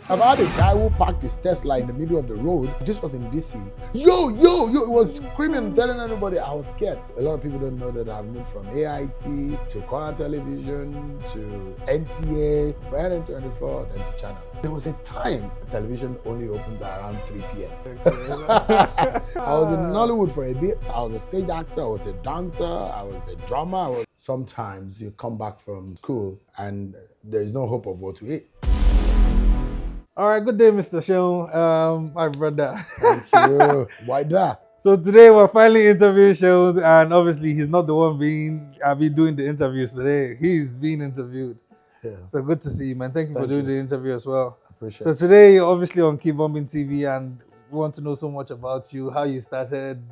I've had a guy who parked his Tesla in the middle of the road. This was in DC. Yo, yo, yo, it was screaming, telling everybody I was scared. A lot of people don't know that I've moved from AIT to Color Television to NTA, NN24, then to channels. There was a time television only opened around 3 p.m. I was in Nollywood for a bit. I was a stage actor, I was a dancer, I was a drummer. Sometimes you come back from school and there is no hope of what to eat. All right, good day, Mr. Seun, my brother. Thank you. Why that? So today we're finally interviewing Seun, and obviously he's not the one doing the interviews today. He's being interviewed. Yeah. So good to see you, man. Thank you for doing the interview as well. I appreciate it. So today you're obviously on Okinbaloye TV, and we want to know so much about you, how you started,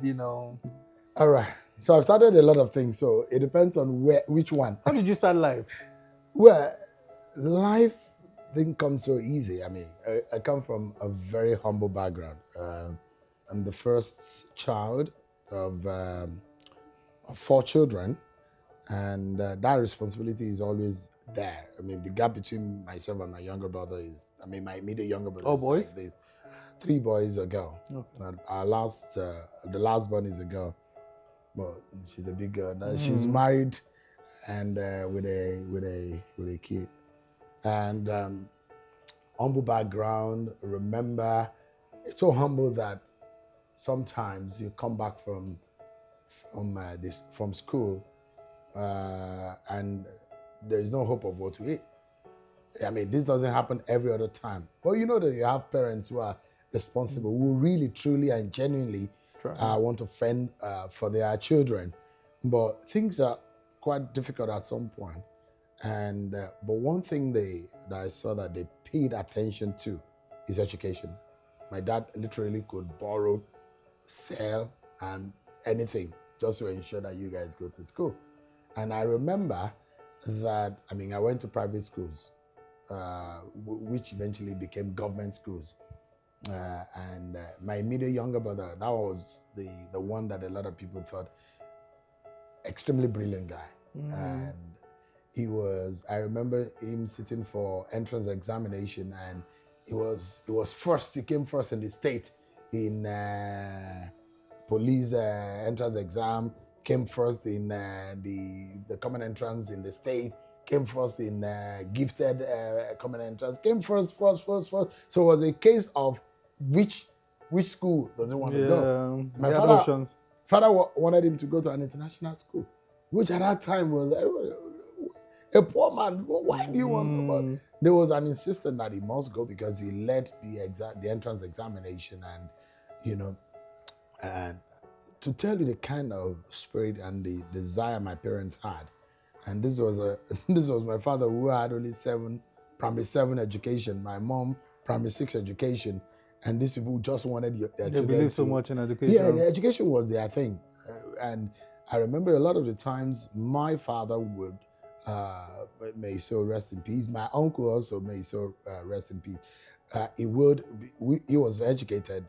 All right. So I've started a lot of things. So it depends on which one. How did you start life? Well, life didn't come so easy. I mean, I come from a very humble background. I'm the first child of 4 children, and that responsibility is always there. I mean, the gap between myself and my younger brother is, my immediate younger brother is boys? like this. 3 boys, a girl. Okay. The last born is a girl, but she's a big girl. She's married and with a kid. And humble background. Remember, it's so humble that sometimes you come back from school and there is no hope of what to eat. I mean, this doesn't happen every other time. But you know that you have parents who are responsible, who really, truly, and genuinely want to fend for their children. But things are quite difficult at some point. And but one thing that I saw that they paid attention to is education. My dad literally could borrow, sell, and anything just to ensure that you guys go to school. And I remember that, I went to private schools, which eventually became government schools. And my immediate younger brother, that was the one that a lot of people thought extremely brilliant guy. And I remember him sitting for entrance examination, and he came first in the state in police entrance exam, came first in the common entrance in the state, came first in gifted common entrance, came first. So it was a case of which school does he want to go. My father wanted him to go to an international school, which at that time was a poor man. Why do you want to go? But there was an insistence that he must go because he led the entrance examination, and and to tell you the kind of spirit and the desire my parents had. And this was my father, who had only primary 7 education, my mom primary 6 education, and these people just wanted their children. They believe so much in education. Yeah, the education was their thing. And I remember a lot of the times my father would, may he so rest in peace. My uncle also, may he so rest in peace. He was educated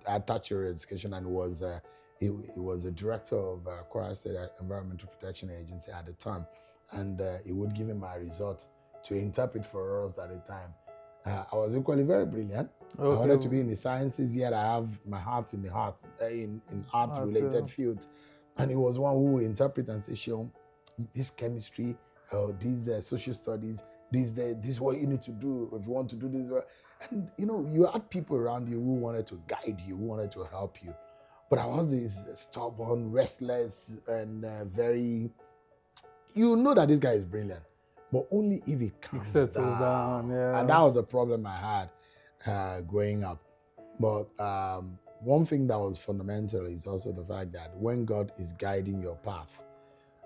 at tertiary education, and he was a director of Kwara State Environmental Protection Agency at the time, and he would give him my result to interpret for us at the time. I was equally very brilliant. Okay. I wanted to be in the sciences, yet I have my heart in the arts, in art-related fields. And he was one who would interpret and say, Seun, this chemistry, these social studies, this is what you need to do if you want to do this. And you had people around you who wanted to guide you, who wanted to help you. But I was this stubborn, restless, and very, that this guy is brilliant, but only if he calms down. Yeah. And that was a problem I had growing up. But one thing that was fundamental is also the fact that when God is guiding your path,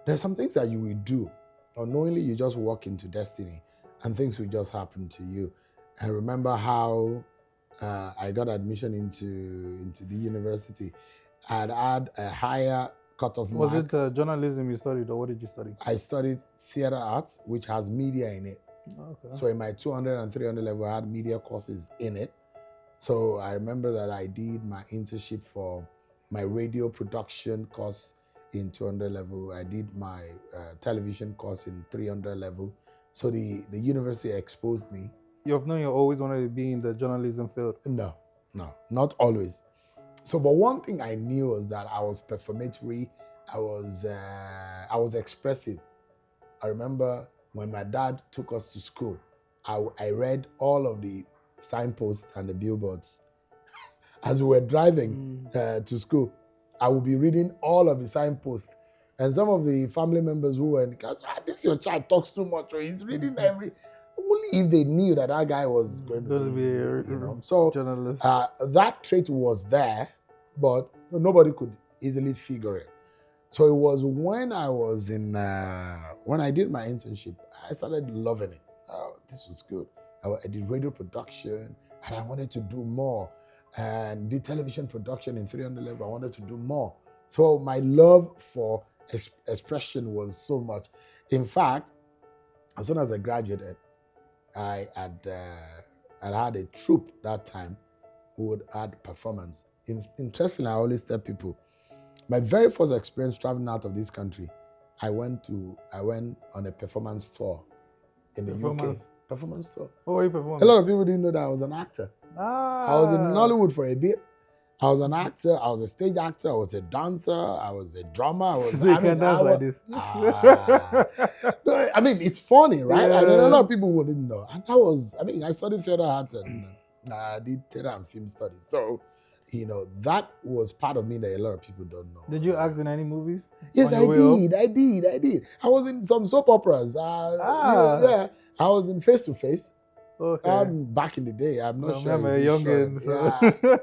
there's some things that you will do. Unknowingly, you just walk into destiny and things will just happen to you. I remember how I got admission into the university. I'd had a higher cutoff mark. Was it journalism you studied, or what did you study? I studied theater arts, which has media in it. Okay. So in my 200 and 300 level, I had media courses in it. So I remember that I did my internship for my radio production course in 200 level. I did my television course in 300 level. So the university exposed me you've known you always wanted to be in the journalism field? No, not always. So, but one thing I knew was that I was performatory. I was expressive. I remember when my dad took us to school, I read all of the signposts and the billboards. As we were driving to school, I would be reading all of the signposts. And some of the family members who were in the class, this your child talks too much, or he's reading every... Only if they knew that guy was going to be, So journalist. That trait was there, but nobody could easily figure it. So it was when I was in, when I did my internship, I started loving it. This was good. I did radio production, and I wanted to do more. And did television production in 300 level. I wanted to do more. So my love for expression was so much. In fact, as soon as I graduated, I had a troupe that time who would add performance. Interestingly, I always tell people, my very first experience traveling out of this country, I went on a performance tour in the UK. Performance tour. What were you performing? A lot of people didn't know that I was an actor. I was in Nollywood for a bit. I was an actor. I was a stage actor. I was a dancer. I was a drummer. So you can dance like this. I mean, it's funny, right? Yeah. And a lot of people wouldn't know. And that was, I studied theater arts and I did theater and film studies. So, that was part of me that a lot of people don't know. Did you act in any movies? Yes, I did. I was in some soap operas. Yeah, I was in Face to Face. Okay. Back in the day, I'm not sure. I'm a youngin', so.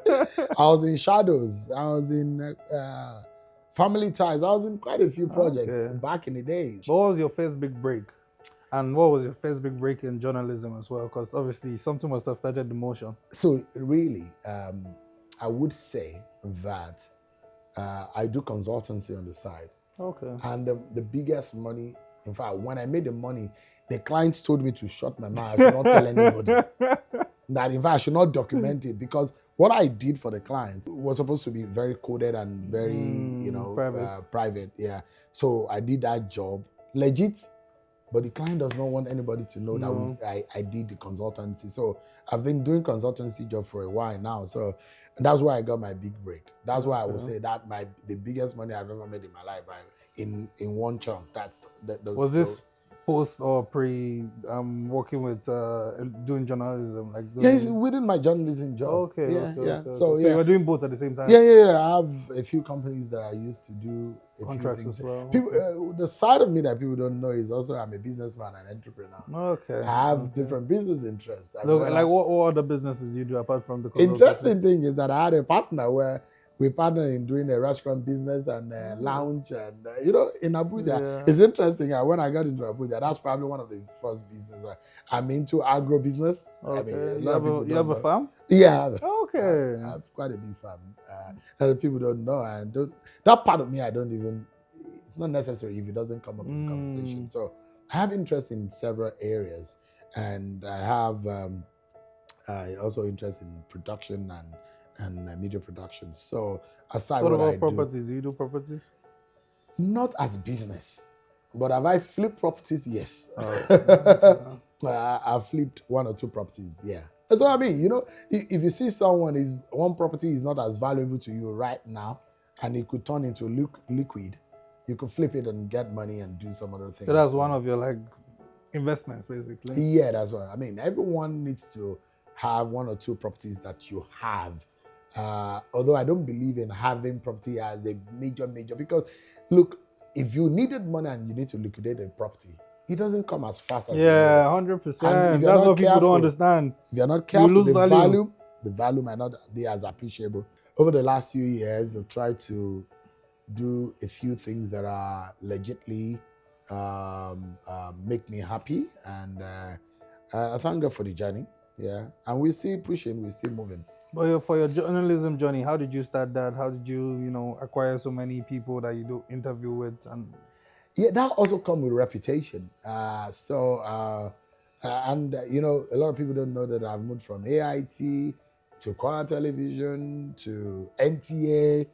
Yeah. I was in Shadows. I was in Family Ties. I was in quite a few projects back in the day. What was your first big break? And what was your first big break in journalism as well? Because obviously something must have started the motion. So really, I would say that I do consultancy on the side. Okay. And the biggest money, in fact, when I made the money, the clients told me to shut my mouth. I should not tell anybody. That, in fact, I should not document it, because what I did for the clients was supposed to be very coded and very, private. Yeah. So I did that job, legit, but the client does not want anybody to know that I did the consultancy. So I've been doing consultancy job for a while now. So that's why I got my big break. That's why I would say that the biggest money I've ever made in my life, in one chunk. That's was this post or pre working with doing journalism? It's within my journalism job. Okay. So you were doing both at the same time? Yeah. I have a few companies that I used to do contracts few things. as well. People, the side of me that people don't know is also I'm a businessman and entrepreneur. Okay. I have different business interests. What other businesses do you do apart from the interesting thing is that I had a partner where we partnered in doing a restaurant business and a lounge, and in Abuja. Yeah. It's interesting. When I got into Abuja, that's probably one of the first businesses. I'm into agro business. Okay. You have a farm? Yeah. Okay. I have quite a big farm. And people don't know, and that part of me, I don't even. It's not necessary if it doesn't come up in conversation. So I have interest in several areas, and I have also interest in production and media productions. So aside what about properties? Do you do properties? Not as business, but have I flipped properties? Yes. I've flipped 1 or 2 properties. Yeah. So if you see someone one property is not as valuable to you right now, and it could turn into liquid, you could flip it and get money and do some other things. So that's one of your investments, basically. Yeah, that's what everyone needs to have 1 or 2 properties that you have. Although I don't believe in having property as a major, because look, if you needed money and you need to liquidate a property, it doesn't come as fast as 100%. That's what people don't understand. If you're not careful, the value might not be as appreciable. Over the last few years, I've tried to do a few things that are legitly make me happy, and I thank God for the journey. Yeah, and we're still pushing, we're still moving. But for your journalism journey, how did you start that? How did you, acquire so many people that you do interview with? And that also comes with reputation. And a lot of people don't know that I've moved from AIT to Quora Television to NTA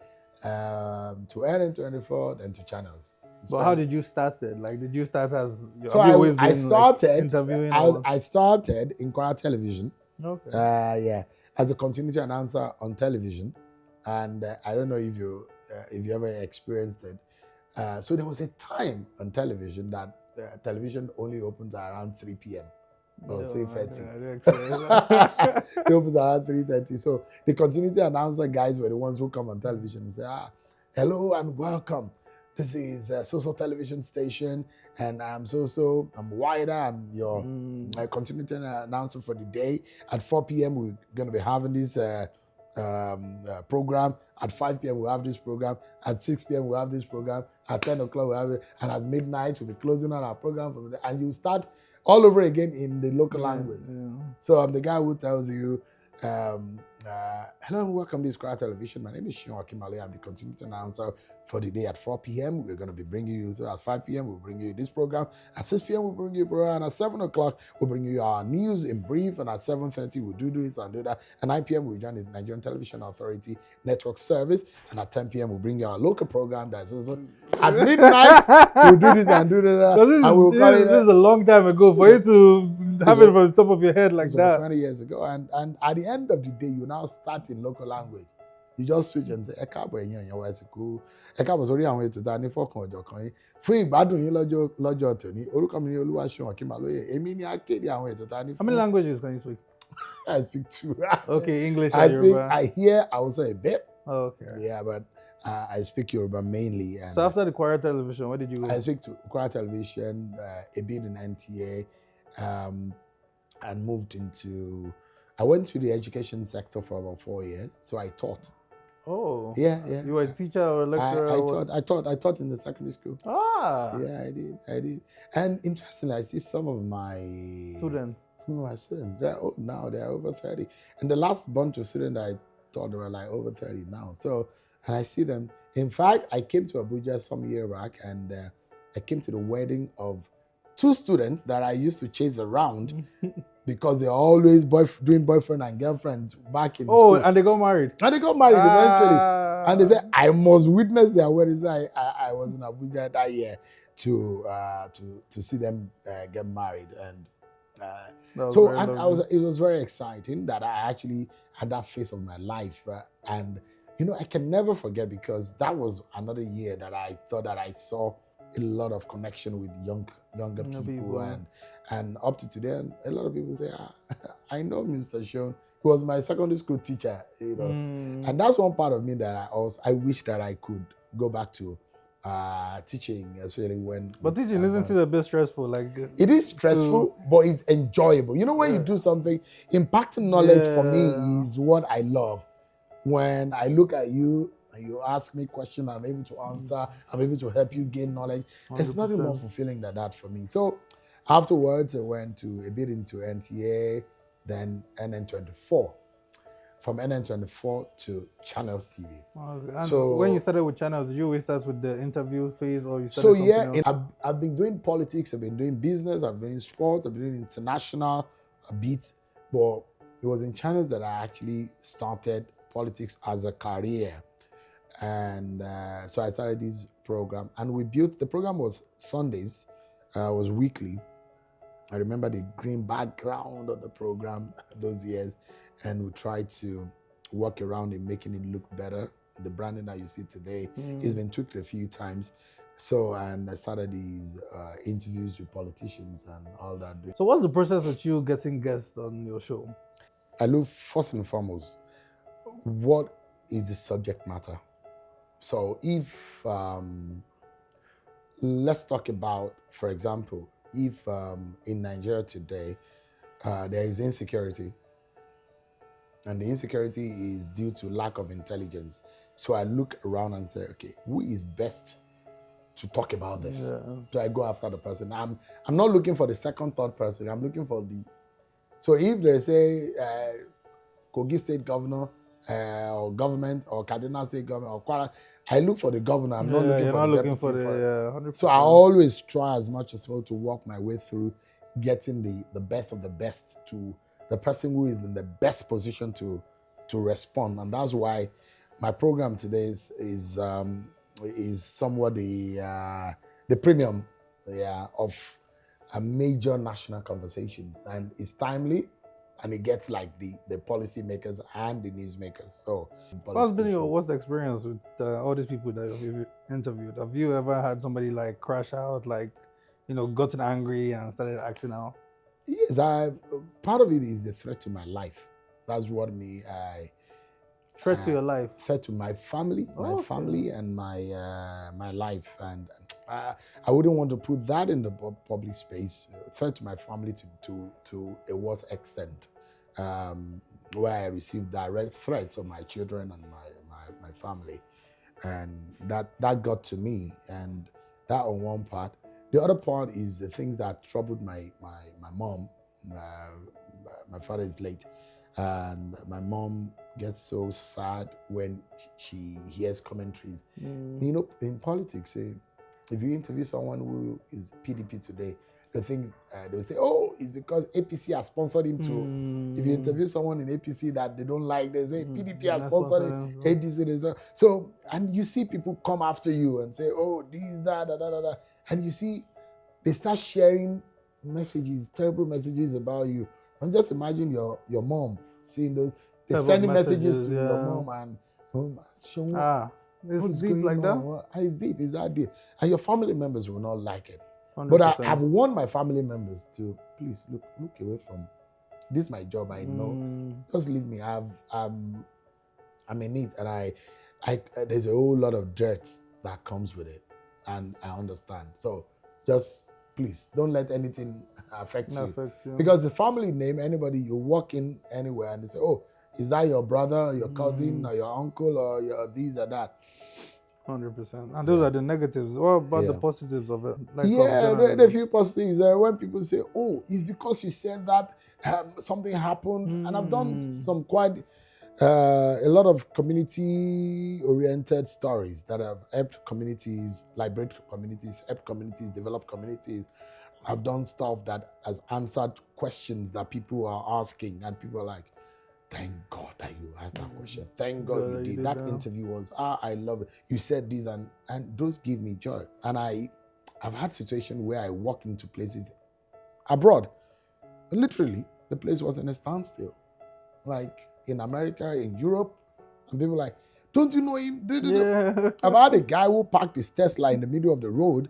to NN24 and to channels. But how did you start it? Like, did you start as... So have you always been, I started like, interviewing? I started in Kwara television. Okay. Yeah, as a continuity announcer on television, and I don't know if you ever experienced it. So there was a time on television that television only opens around 3 p.m. or 3:30. It opens around 3:30. So the continuity announcer guys were the ones who come on television and say, hello and welcome. This is so television station, and I'm Wilder. I'm your continuity announcer for the day. At 4 p.m. we're going to be having this program. At 5 p.m. we'll have this program. At 6 p.m. we'll have this program. At 10 o'clock we'll have it. And at midnight we'll be closing on our program. And you start all over again in the local language. Yeah. So I'm the guy who tells you, hello and welcome to this Kwara television. My name is Seun Okin. I'm the continuity announcer for the day. At 4 p.m. we're going to be bringing you, so at 5 p.m. we'll bring you this program. At 6 p.m. we'll bring you a program. And at 7 o'clock we'll bring you our news in brief. And at 7:30 we'll do this and do that. At 9 p.m. we'll join the Nigerian Television Authority network service. And at 10 p.m. we'll bring you our local program. That's also at midnight we'll do this and do that. This is a long time ago for you to have it from the top of your head like that. 20 years ago. And at the end of the day, you now start in local language. You just switch and say, Ekabo ẹ̀yin èèyàn wa ẹ sì kú. Ekabo sórí àwọn ètò tá a ní fọ́kàn ọjọ́ kan yín. Fún ìgbádùn yín lọ́jọ́ tòní, orúkọ mi ni Seun Okinbaloye. Èmi ni akéde àwọn ètò tá a ní fún. How many languages can you speak? I speak two. Okay, English I and speak, Yoruba. I hear also a bit. Okay. Yeah, but I speak Yoruba mainly. And so after the Kwara television, where did you go? I speak to Kwara television, a bit in NTA, and moved into... I went to the education sector for about 4 years, so I taught. Oh. Yeah. You were a teacher or a lecturer? I taught in the secondary school. Ah. Yeah, I did. And interestingly, I see some of my students. They're old now. They're over 30. And the last bunch of students I taught were like over 30 now. So, and I see them. In fact, I came to Abuja some year back, and I came to the wedding of 2 students that I used to chase around because they're always doing boyfriend and girlfriend back in school. Oh, and they got married? And they got married eventually. And they said, I must witness their wedding. So I was in Abuja that year to see them get married. And it was very exciting that I actually had that phase of my life. And, I can never forget, because that was another year that I thought that I saw a lot of connection with younger people. And up to today, and a lot of people say, I know Mr. Seun. He was my secondary school teacher, And that's one part of me that I wish that I could go back to teaching, especially when... But teaching isn't it a bit stressful? Like, it is stressful, but it's enjoyable. When you do something, impacting knowledge for me is what I love. When I look at you and you ask me questions, I'm able to answer, I'm able to help you gain knowledge. 100%. There's nothing more fulfilling than that for me. So afterwards, I went a bit into NTA, then NN24. From NN24 to Channels TV. And so when you started with Channels, did you always start with the interview phase, or you started something else? I've been doing politics, I've been doing business, I've been doing sports, I've been doing international a bit, but it was in Channels that I actually started politics as a career. And so I started this program, and the program was Sundays, was weekly. I remember the green background of the program those years, and we tried to work around in making it look better. The branding that you see today has been tweaked a few times. So, and I started these interviews with politicians and all that. So what's the process of you getting guests on your show? I look first and foremost, what is the subject matter? So if, let's talk about, for example, if in Nigeria today, there is insecurity, and the insecurity is due to lack of intelligence. So I look around and say, okay, who is best to talk about this? Yeah. Do I go after the person? I'm not looking for the second, third person. I'm looking for so if they say Kogi State Governor, or government, or Kaduna State Government, or Kwara, I look for the governor. I'm not looking for the deputy. So I always try as much as possible to walk my way through getting the best of the best to the person who is in the best position to respond. And that's why my program today is somewhat the premium, of a major national conversations, and it's timely, and it gets like the policymakers and the newsmakers. So, what's the experience with all these people that you've interviewed? Have you ever had somebody like crash out, like, gotten angry and started acting out? Yes, part of it is the threat to my life. That's what threat to your life, threat to my family, okay. and my life, and I wouldn't want to put that in the public space. Threat to my family to a worse extent, where I received direct threats of my children and my family, and that got to me, and that on one part. The other part is the things that troubled my mom. My father is late, and my mom gets so sad when she hears commentaries. In politics, if you interview someone who is PDP today, they'll say, "Oh, it's because APC has sponsored him to." If you interview someone in APC that they don't like, they say PDP has sponsored him. ADC. So, and you see people come after you and say, "Oh, this, that, da, da, da, da," and you see they start sharing messages, terrible messages about you. And just imagine your mom seeing those. They're sending messages to your mom and it's deep like that. It's deep. It's that deep, and your family members will not like it. 100%. But I've warned my family members to please look away from this. Is my job. I know. Just leave me. I'm in it, and I there's a whole lot of dirt that comes with it, and I understand. So just please don't let anything affect you. Because the family name, anybody you walk in anywhere and they say, "Oh, is that your brother, or your cousin, or your uncle, or your this or that?" 100%. And those are the negatives. What about the positives of it? The few positives. When people say, "Oh, it's because you said that something happened," and I've done some quite a lot of community-oriented stories that have helped communities, liberate communities, help communities, develop communities. I've done stuff that has answered questions that people are asking, and people are like, "Thank God that you asked that question. Thank God you did. That interview was, I love it. You said this," and those give me joy. And I've had situations where I walk into places abroad. Literally, the place was in a standstill. Like in America, in Europe, and people like, "Don't you know him?" I've had a guy who parked his Tesla in the middle of the road.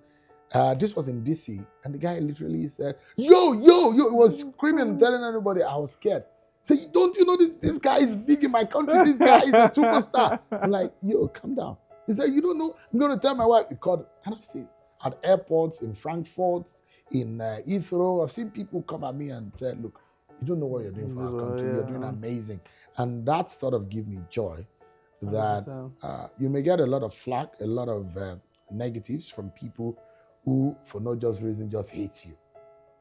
This was in DC, and the guy literally said, yo, he was screaming and telling everybody. I was scared. So, "Don't you know this guy is big in my country? This guy is a superstar." I'm like, "Yo, calm down." He said, "You don't know? I'm going to tell my wife." He called, and I've seen at airports, in Frankfurt, in Heathrow, I've seen people come at me and say, "Look, you don't know what you're doing for our country. You're doing amazing." And that sort of give me joy that you may get a lot of flack, a lot of negatives from people who, for no just reason, just hate you.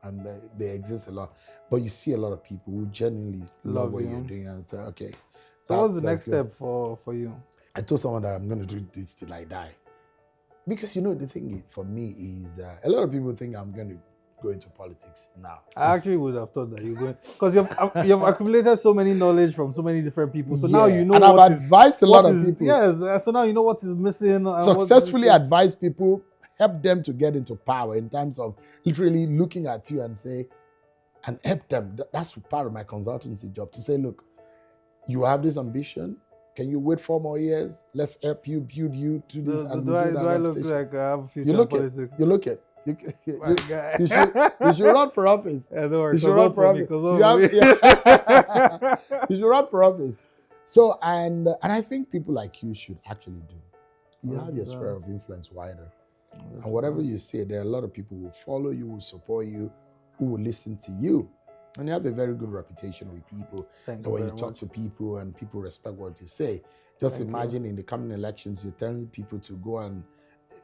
And they exist a lot. But you see a lot of people who genuinely love what you're doing and say, "Okay." So what's the next step for you? I told someone that I'm going to do this till I die. Because, the thing for me is, a lot of people think I'm going to go into politics now. I actually would have thought that you're going, because you've accumulated so many knowledge from so many different people. So now you know and I've advised a lot of people. Yes, so now you know what is missing. Successfully advise people, help them to get into power in terms of literally looking at you and say, and help them. That's part of my consultancy job, to say, "Look, you have this ambition. Can you wait 4 more years? Let's help you build you to this." Do I look like I have a future in politics? You look it. You should run for office. Yeah, don't worry. You should run for office. You should run for office. So, and I think people like you should actually do. You have your sphere of influence wider. And whatever you say, there are a lot of people who will follow you, will support you, who will listen to you. And you have a very good reputation with people. And when you talk to people and people respect what you say, just imagine in the coming elections, you're telling people to go and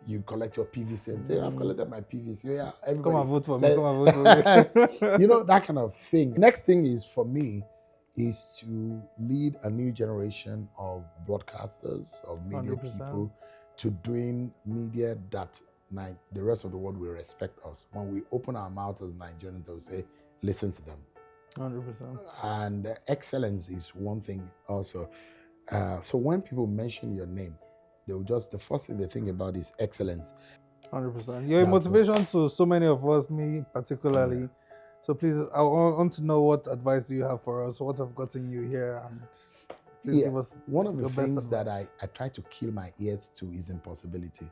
you collect your PVC and say, "I've collected my PVC. Yeah, everybody. Come and vote for me. Come and vote for me." That kind of thing. Next thing is, for me, is to lead a new generation of broadcasters, of media 100%. People, to doing media that the rest of the world will respect us. When we open our mouth as Nigerians, they'll say, "Listen to them." 100%. And excellence is one thing also. So when people mention your name, the first thing they think about is excellence. 100%. You're a That's motivation to so many of us, me particularly. Yeah. So please, I want to know, what advice do you have for us? What have gotten you here? And please Yeah, give us one of the your best things that advice. I try to kill my ears to is impossibility.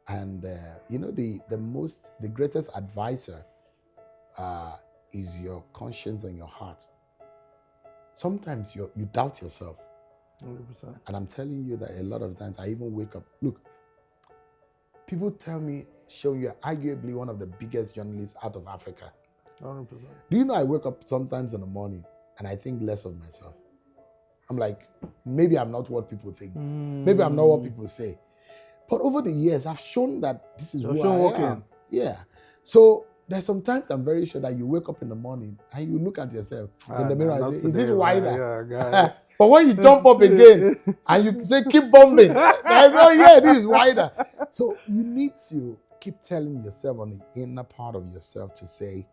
And the greatest advisor is your conscience and your heart. Sometimes you doubt yourself. 100%. And I'm telling you that a lot of times I even wake up. Look, people tell me, Seun, you're arguably one of the biggest journalists out of Africa. 100%. Do you know I wake up sometimes in the morning and I think less of myself? I'm like, maybe I'm not what people think. Maybe I'm not what people say. But over the years, I've shown that this is who I am. Yeah. So there's sometimes I'm very sure that you wake up in the morning and you look at yourself in the mirror and say, is this wider? Yeah, But when you jump up again and you say, keep bombing, I say, oh yeah, this is wider. So you need to keep telling yourself on the inner part of yourself to say,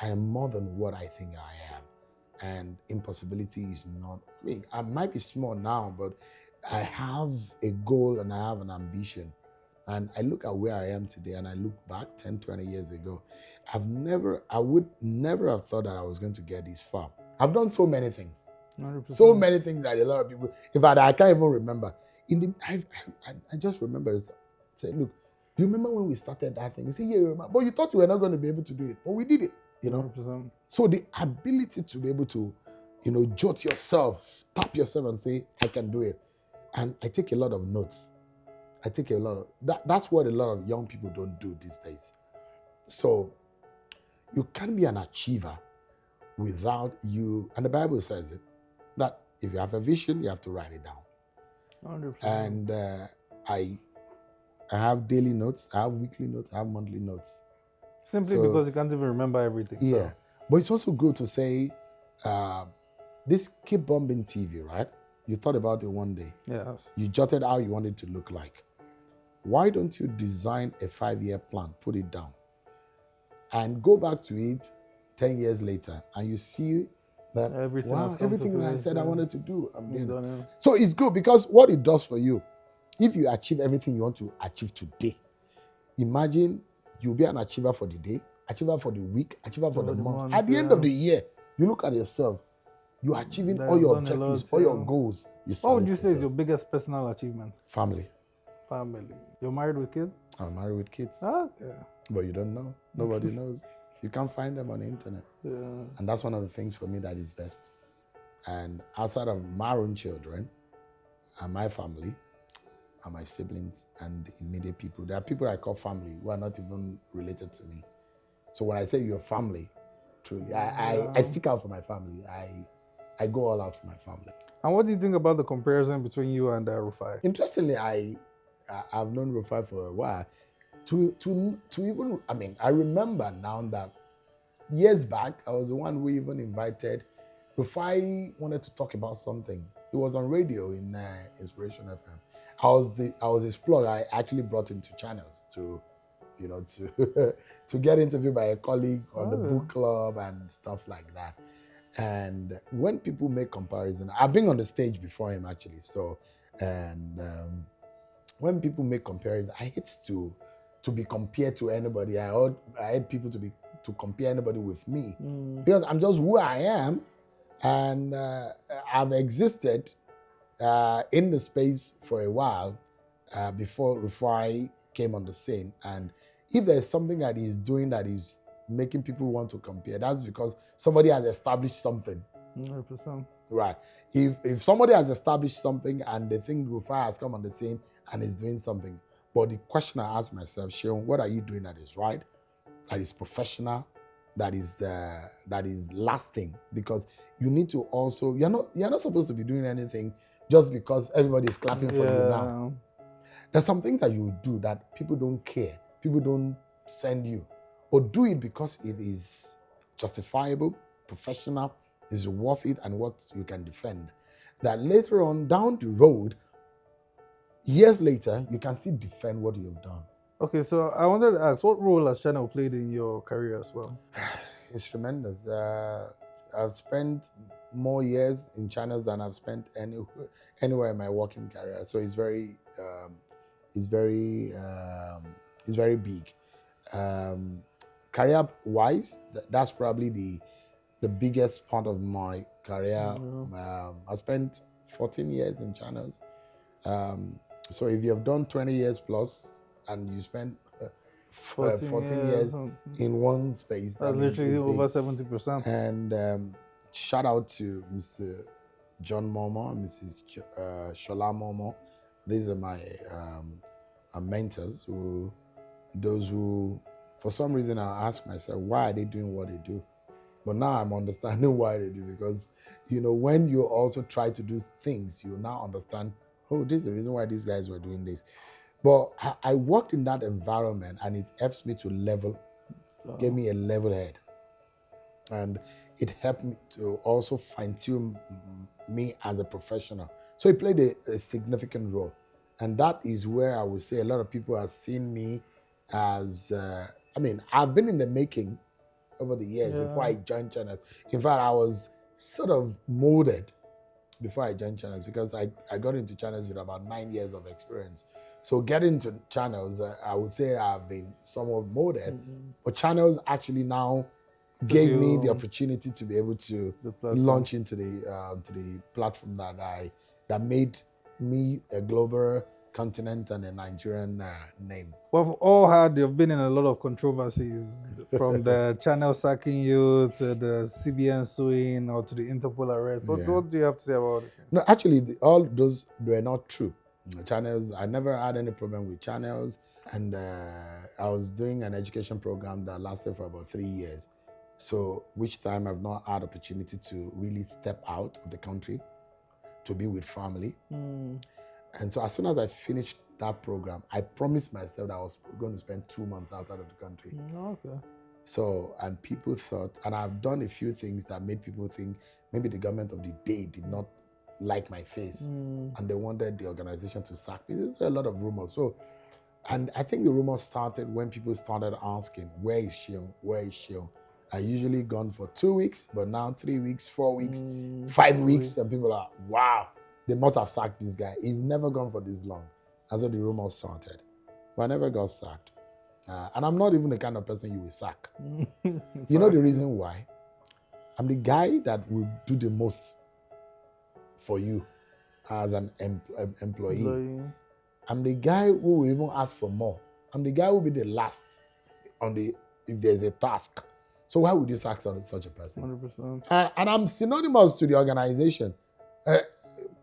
I am more than what I think I am. And impossibility is not, I might be small now, but I have a goal and I have an ambition. And I look at where I am today and I look back 10, 20 years ago. I would never have thought that I was going to get this far. I've done so many things. 100%. So many things that a lot of people, in fact, I can't even remember. I just remember, say, look, do you remember when we started that thing? You say, yeah, you remember. But you thought you were not going to be able to do it. But we did it, 100%. So the ability to be able to, jolt yourself, tap yourself and say, I can do it. And I take a lot of notes. That's what a lot of young people don't do these days. So you can't be an achiever without you, and the Bible says it, that if you have a vision, you have to write it down. 100%. And I have daily notes, I have weekly notes, I have monthly notes. Simply because you can't even remember everything. Yeah. So. But it's also good to say, this Keep Bombing TV, right? You thought about it one day. Yes. You jotted how you wanted to look like. Why don't you design a 5-year plan, put it down, and go back to it 10 years later, and you see that, everything that I said I wanted to do, I'm doing it. So it's good because what it does for you, if you achieve everything you want to achieve today, imagine you'll be an achiever for the day, achiever for the week, achiever for the month. At the end of the year, you look at yourself, you're achieving all your objectives, all your goals. What would you say is your biggest personal achievement? Family. You're married with kids? I'm married with kids. Okay. But you don't know. Nobody knows. You can't find them on the internet. Yeah. And that's one of the things for me that is best. And outside of my own children and my family and my siblings and the immediate people, there are people I call family who are not even related to me. So when I say you're family, truly, I stick out for my family. I go all out for my family. And what do you think about the comparison between you and Rufai? Interestingly, I've known Rufai for a while. To even, I remember now that years back, I was the one who even invited. Rufai wanted to talk about something. It was on radio in Inspiration FM. I was his plug. I actually brought him to channels to get interviewed by a colleague on the book club and stuff like that. And when people make comparison, I've been on the stage before him actually. So, and when people make comparison, I hate to be compared to anybody. I hate people to compare anybody with me because I'm just who I am, and I've existed in the space for a while before Rufai came on the scene. And if there's something that he's doing that is making people want to compare, that's because somebody has established something. 100%. Right. If somebody has established something and they think Rufai has come on the scene and is doing something, but the question I ask myself, Seun, what are you doing that is right, that is professional, that is lasting? Because you need to also, you're not supposed to be doing anything just because everybody is clapping for you now. There's something that you do that people don't care, people don't send you, but do it because it is justifiable, professional, is worth it, and what you can defend. That later on down the road, years later, you can still defend what you've done. Okay, so I wanted to ask, what role has channel played in your career as well? It's tremendous. I've spent more years in channels than I've spent anywhere in my working career. So it's very very big. Career wise, that's probably the biggest part of my career. I spent 14 years in channels. So if you have done 20 years plus and you spend 14 years in one space, that's literally over 70%. And shout out to Mr. John Momo and Mrs. Shola Momo. These are my mentors, those who, for some reason, I ask myself, why are they doing what they do? But now I'm understanding why they do, because, when you also try to do things, you now understand, oh, this is the reason why these guys were doing this. But I worked in that environment, and it helps me to gave me a level head. And it helped me to also fine-tune me as a professional. So it played a significant role. And that is where I would say a lot of people have seen me as, I've been in the making over the years before I joined channels. In fact, I was sort of molded before I joined channels, because I got into channels with about 9 years of experience. So getting into channels, I would say I've been somewhat molded, but channels actually now gave me the opportunity to be able to launch into the platform that made me a global continent and a Nigerian name. Well, they've been in a lot of controversies, from the channel sacking you to the CBN suing or to the Interpol arrest. What do you have to say about this? No, actually, all those were not true. Channels, I never had any problem with channels, and I was doing an education program that lasted for about 3 years. So, which time I've not had opportunity to really step out of the country to be with family. And so as soon as I finished that program, I promised myself that I was going to spend 2 months outside of the country. Okay. So, and people thought, and I've done a few things that made people think maybe the government of the day did not like my face, and they wanted the organization to sack me. There's a lot of rumors. So, and I think the rumors started when people started asking, where is Seun? Where is Seun? I usually gone for 2 weeks, but now 3 weeks, 4 weeks, 5 weeks, and people are, wow, they must have sacked this guy. He's never gone for this long. That's what the rumors started. But I never got sacked. And I'm not even the kind of person you will sack. You know the reason why? I'm the guy that will do the most for you as an employee. I'm the guy who will even ask for more. I'm the guy who will be the last if there's a task. So why would you sack such a person? 100%. And I'm synonymous to the organization.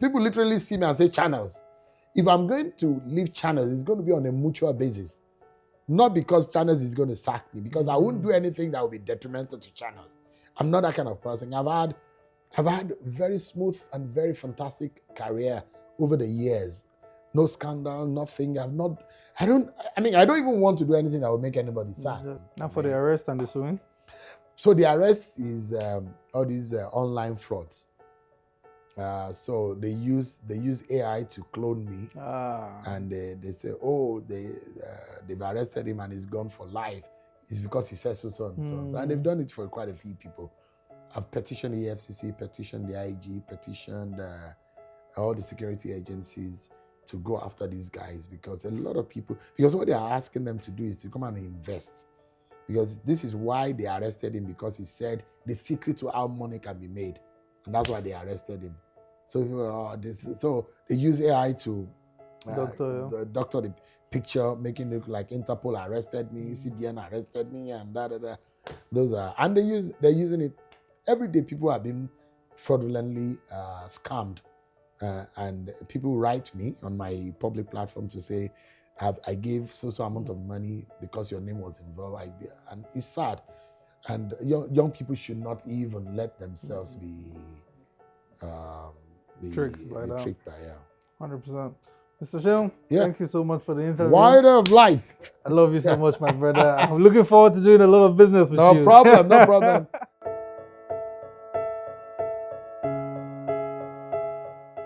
People literally see me and say channels. If I'm going to leave channels, it's going to be on a mutual basis. Not because channels is going to sack me, because I wouldn't do anything that would be detrimental to channels. I'm not that kind of person. I've had very smooth and very fantastic career over the years. No scandal, nothing. I don't even want to do anything that would make anybody sad. Now for the arrest and the suing? So the arrest is all these online frauds. So they use AI to clone me, and they say, oh, they've arrested him and he's gone for life. It's because he said so and so. And they've done it for quite a few people. I've petitioned the EFCC, petitioned the IG, petitioned all the security agencies to go after these guys, because what they are asking them to do is to come and invest. Because this is why they arrested him, because he said the secret to how money can be made. And that's why they arrested him. So so they use AI to doctor the picture, making it look like Interpol arrested me, CBN arrested me, and and they're using it every day. People have been fraudulently scammed, and people write me on my public platform to say, I gave so amount of money because your name was involved. And it's sad. And young people should not even let themselves be tricked by that. 100%. Mr. Seun, thank you so much for the interview. Wilder of life. I love you so much, my brother. I'm looking forward to doing a lot of business with you. No problem.